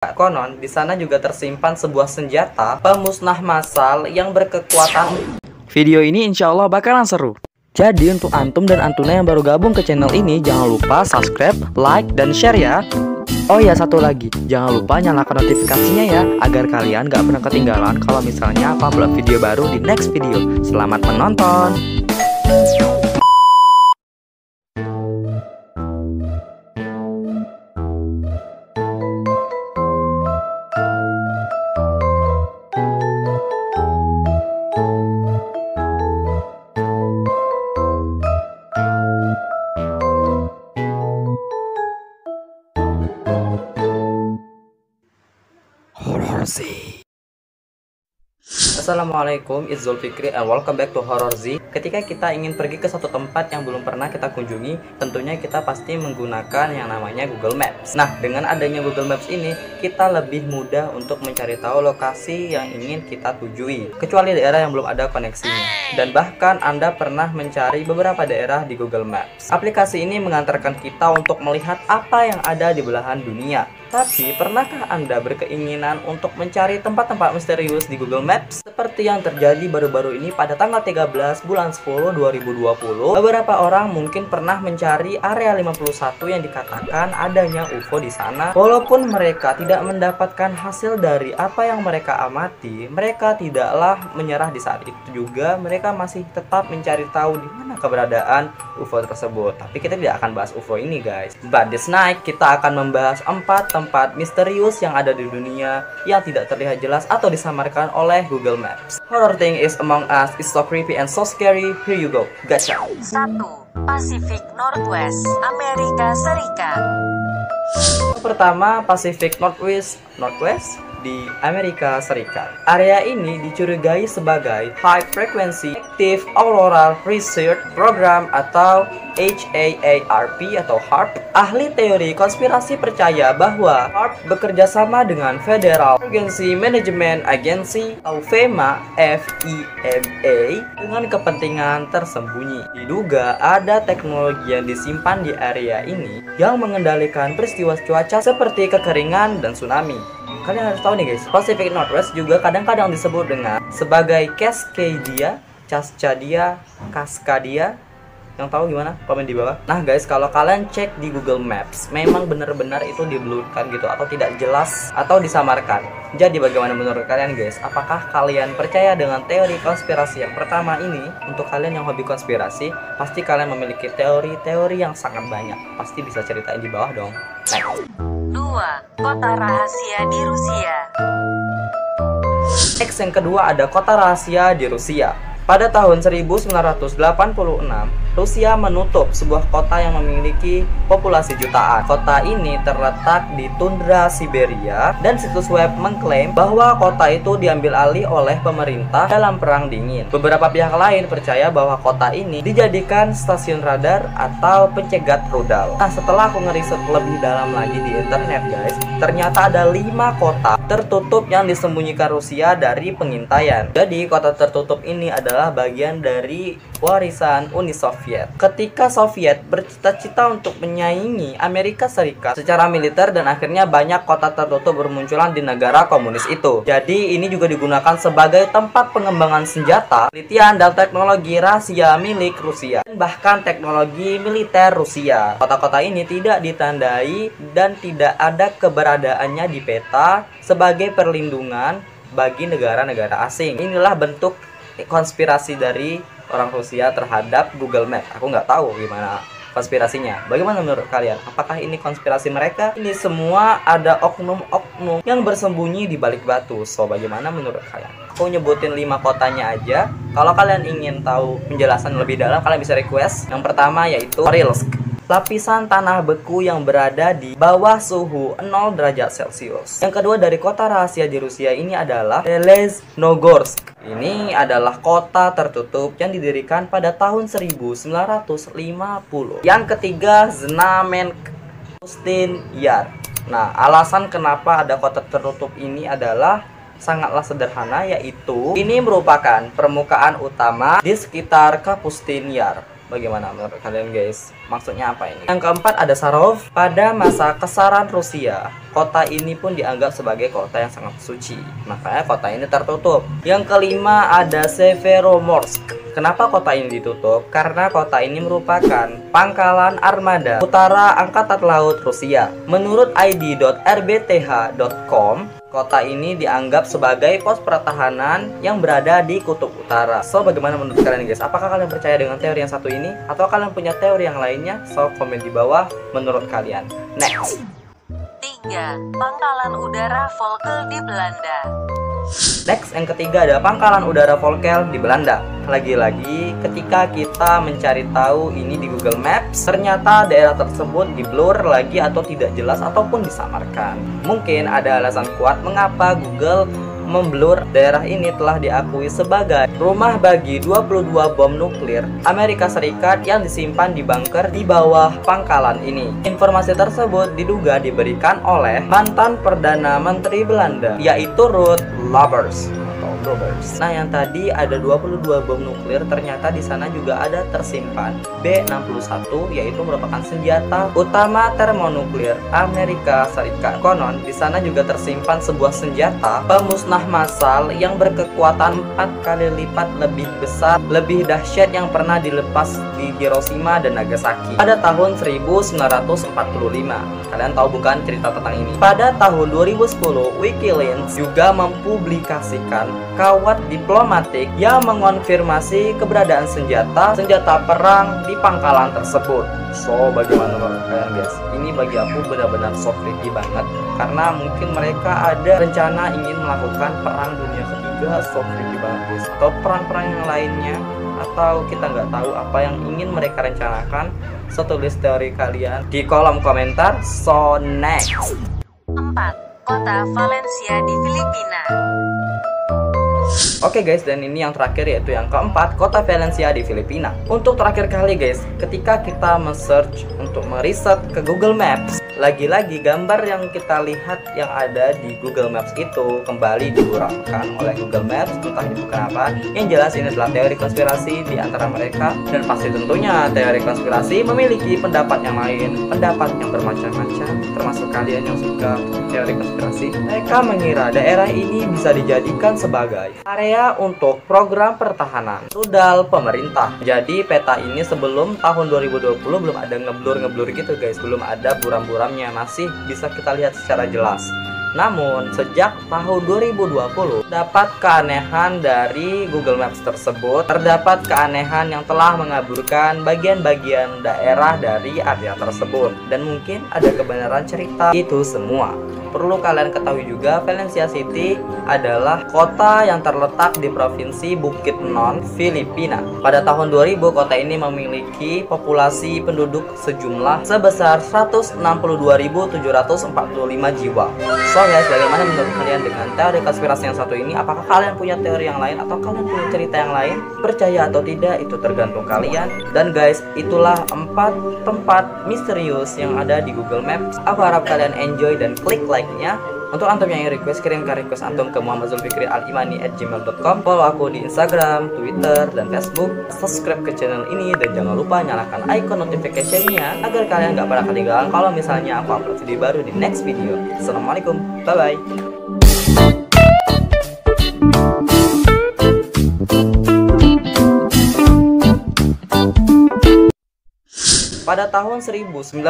Konon, di sana juga tersimpan sebuah senjata pemusnah massal yang berkekuatan. Video ini insya Allah bakalan seru. Jadi untuk antum dan antuna yang baru gabung ke channel ini, jangan lupa subscribe, like, dan share ya. Oh ya, satu lagi, jangan lupa nyalakan notifikasinya ya, agar kalian gak pernah ketinggalan kalau misalnya aku upload video baru di next video. Selamat menonton. Horror Z. Assalamualaikum, it's Zulfikri and welcome back to Horror Z. Ketika kita ingin pergi ke satu tempat yang belum pernah kita kunjungi, tentunya kita pasti menggunakan yang namanya Google Maps. Nah, dengan adanya Google Maps ini, kita lebih mudah untuk mencari tahu lokasi yang ingin kita tujui, kecuali daerah yang belum ada koneksinya. Dan bahkan Anda pernah mencari beberapa daerah di Google Maps. Aplikasi ini mengantarkan kita untuk melihat apa yang ada di belahan dunia. Tapi, pernahkah Anda berkeinginan untuk mencari tempat-tempat misterius di Google Maps? Seperti yang terjadi baru-baru ini pada tanggal 13 bulan 10 2020, beberapa orang mungkin pernah mencari area 51 yang dikatakan adanya UFO di sana. Walaupun mereka tidak mendapatkan hasil dari apa yang mereka amati, mereka tidaklah menyerah di saat itu juga. Mereka masih tetap mencari tahu di mana keberadaan UFO tersebut. Tapi kita tidak akan bahas UFO ini, guys. But this night kita akan membahas 4 tempat misterius yang ada di dunia yang tidak terlihat jelas atau disamarkan oleh Google Maps. Horror thing is among us is so creepy and so scary. Here you go. Gacha. 1. Pacific Northwest, Amerika Serikat. Pertama, Pacific Northwest di Amerika Serikat. Area ini dicurigai sebagai High Frequency Active Auroral Research Program atau HAARP atau HAARP. Ahli teori konspirasi percaya bahwa HAARP bekerja sama dengan Federal Emergency Management Agency atau FEMA dengan kepentingan tersembunyi. Diduga ada teknologi yang disimpan di area ini yang mengendalikan peristiwa cuaca seperti kekeringan dan tsunami. Kalian harus tahu nih guys, Pacific Northwest juga kadang-kadang disebut dengan sebagai Cascadia, Cascadia. Yang tahu gimana? Komen di bawah. Nah guys, kalau kalian cek di Google Maps, memang benar-benar itu diblurkan gitu atau tidak jelas atau disamarkan. Jadi bagaimana menurut kalian guys? Apakah kalian percaya dengan teori konspirasi yang pertama ini? Untuk kalian yang hobi konspirasi, pasti kalian memiliki teori-teori yang sangat banyak. Pasti bisa ceritain di bawah dong. Next. 2. Kota rahasia di Rusia. Next yang kedua ada kota rahasia di Rusia. Pada tahun 1986, Rusia menutup sebuah kota yang memiliki populasi jutaan. Kota ini terletak di tundra Siberia dan situs web mengklaim bahwa kota itu diambil alih oleh pemerintah dalam Perang Dingin. Beberapa pihak lain percaya bahwa kota ini dijadikan stasiun radar atau pencegat rudal. Nah, setelah aku ngeriset lebih dalam lagi di internet guys, ternyata ada 5 kota tertutup yang disembunyikan Rusia dari pengintaian. Jadi kota tertutup ini adalah bagian dari warisan Uni Soviet. Ketika Soviet bercita-cita untuk menyaingi Amerika Serikat secara militer dan akhirnya banyak kota tertutup bermunculan di negara komunis itu. Jadi ini juga digunakan sebagai tempat pengembangan senjata, penelitian dan teknologi rahasia milik Rusia dan bahkan teknologi militer Rusia. Kota-kota ini tidak ditandai dan tidak ada keberadaannya di peta sebagai perlindungan bagi negara-negara asing. Inilah bentuk konspirasi dari orang Rusia terhadap Google Maps. Aku nggak tahu gimana konspirasinya. Bagaimana menurut kalian? Apakah ini konspirasi mereka? Ini semua ada oknum-oknum yang bersembunyi di balik batu. So, bagaimana menurut kalian? Aku nyebutin 5 kotanya aja. Kalau kalian ingin tahu penjelasan lebih dalam, kalian bisa request. Yang pertama yaitu Norilsk, lapisan tanah beku yang berada di bawah suhu 0 derajat Celcius. Yang kedua dari kota rahasia di Rusia ini adalah Zheleznogorsk. Ini adalah kota tertutup yang didirikan pada tahun 1950. Yang ketiga Znamenka Pustin Yar. Nah, alasan kenapa ada kota tertutup ini adalah sangatlah sederhana, yaitu ini merupakan permukaan utama di sekitar Kapustin Yar. Bagaimana menurut kalian guys? Maksudnya apa ini? Yang keempat ada Sarov. Pada masa kesaran Rusia, kota ini pun dianggap sebagai kota yang sangat suci. Makanya kota ini tertutup. Yang kelima ada Severomorsk. Kenapa kota ini ditutup? Karena kota ini merupakan pangkalan armada utara Angkatan Laut Rusia. Menurut id.rbth.com, kota ini dianggap sebagai pos pertahanan yang berada di kutub utara. So, bagaimana menurut kalian guys? Apakah kalian percaya dengan teori yang satu ini? Atau kalian punya teori yang lainnya? So, komen di bawah menurut kalian. Next. 3. Pangkalan Udara Volkel di Belanda. Next, yang ketiga ada Pangkalan Udara Volkel di Belanda. Lagi-lagi ketika kita mencari tahu ini di Google Maps, ternyata daerah tersebut di-blur lagi atau tidak jelas ataupun disamarkan. Mungkin ada alasan kuat mengapa Google memblur daerah ini telah diakui sebagai rumah bagi 22 bom nuklir Amerika Serikat yang disimpan di bunker di bawah pangkalan ini. Informasi tersebut diduga diberikan oleh mantan Perdana Menteri Belanda, yaitu Ruud Lubbers. Nah, yang tadi ada 22 bom nuklir, ternyata di sana juga ada tersimpan B61, yaitu merupakan senjata utama termonuklir Amerika Serikat. Konon di sana juga tersimpan sebuah senjata pemusnah massal yang berkekuatan 4 kali lipat lebih besar, lebih dahsyat yang pernah dilepas di Hiroshima dan Nagasaki pada tahun 1945. Kalian tahu bukan cerita tentang ini? Pada tahun 2010, Wikileaks juga mempublikasikan kawat diplomatik yang mengonfirmasi keberadaan senjata perang di pangkalan tersebut. So, bagaimana menurut kalian guys? Ini bagi aku benar-benar so creepy banget, karena mungkin mereka ada rencana ingin melakukan perang dunia ketiga. So creepy banget guys. Atau perang-perang yang lainnya, atau kita nggak tahu apa yang ingin mereka rencanakan. So, tulis teori kalian di kolom komentar. So, next. 4. Kota Valencia di Filipina. Oke guys, dan ini yang terakhir yaitu yang keempat, kota Valencia di Filipina. Untuk terakhir kali guys, ketika kita men-search untuk meriset ke Google Maps, lagi-lagi gambar yang kita lihat yang ada di Google Maps itu kembali diburakkan oleh Google Maps, entah itu kenapa. Yang jelas ini adalah teori konspirasi di antara mereka, dan pasti tentunya teori konspirasi memiliki pendapat yang lain, pendapat yang bermacam-macam, termasuk kalian yang suka teori konspirasi. Mereka mengira daerah ini bisa dijadikan sebagai area untuk program pertahanan rudal pemerintah. Jadi peta ini sebelum tahun 2020 belum ada ngeblur gitu guys, belum ada buram-buramnya, masih bisa kita lihat secara jelas. Namun sejak tahun 2020 dapat keanehan dari Google Maps tersebut, terdapat keanehan yang telah mengaburkan bagian-bagian daerah dari area tersebut, dan mungkin ada kebenaran cerita itu semua. Perlu kalian ketahui juga, Valencia City adalah kota yang terletak di Provinsi Bukidnon, Filipina. Pada tahun 2000, kota ini memiliki populasi penduduk sejumlah sebesar 162.745 jiwa. So guys, bagaimana menurut kalian dengan teori konspirasi yang satu ini? Apakah kalian punya teori yang lain atau kalian punya cerita yang lain? Percaya atau tidak, itu tergantung kalian. Dan guys, itulah 4 tempat misterius yang ada di Google Maps. Aku harap kalian enjoy dan klik like-nya. Untuk antum yang ingin request, kirimkan request antum ke muhammadZulfikri@gmail.com. Follow aku di Instagram, Twitter, dan Facebook. Subscribe ke channel ini dan jangan lupa nyalakan icon notification-nya agar kalian gak pernah ketinggalan kalau misalnya aku upload video baru di next video. Assalamualaikum, bye-bye. Pada tahun 1908,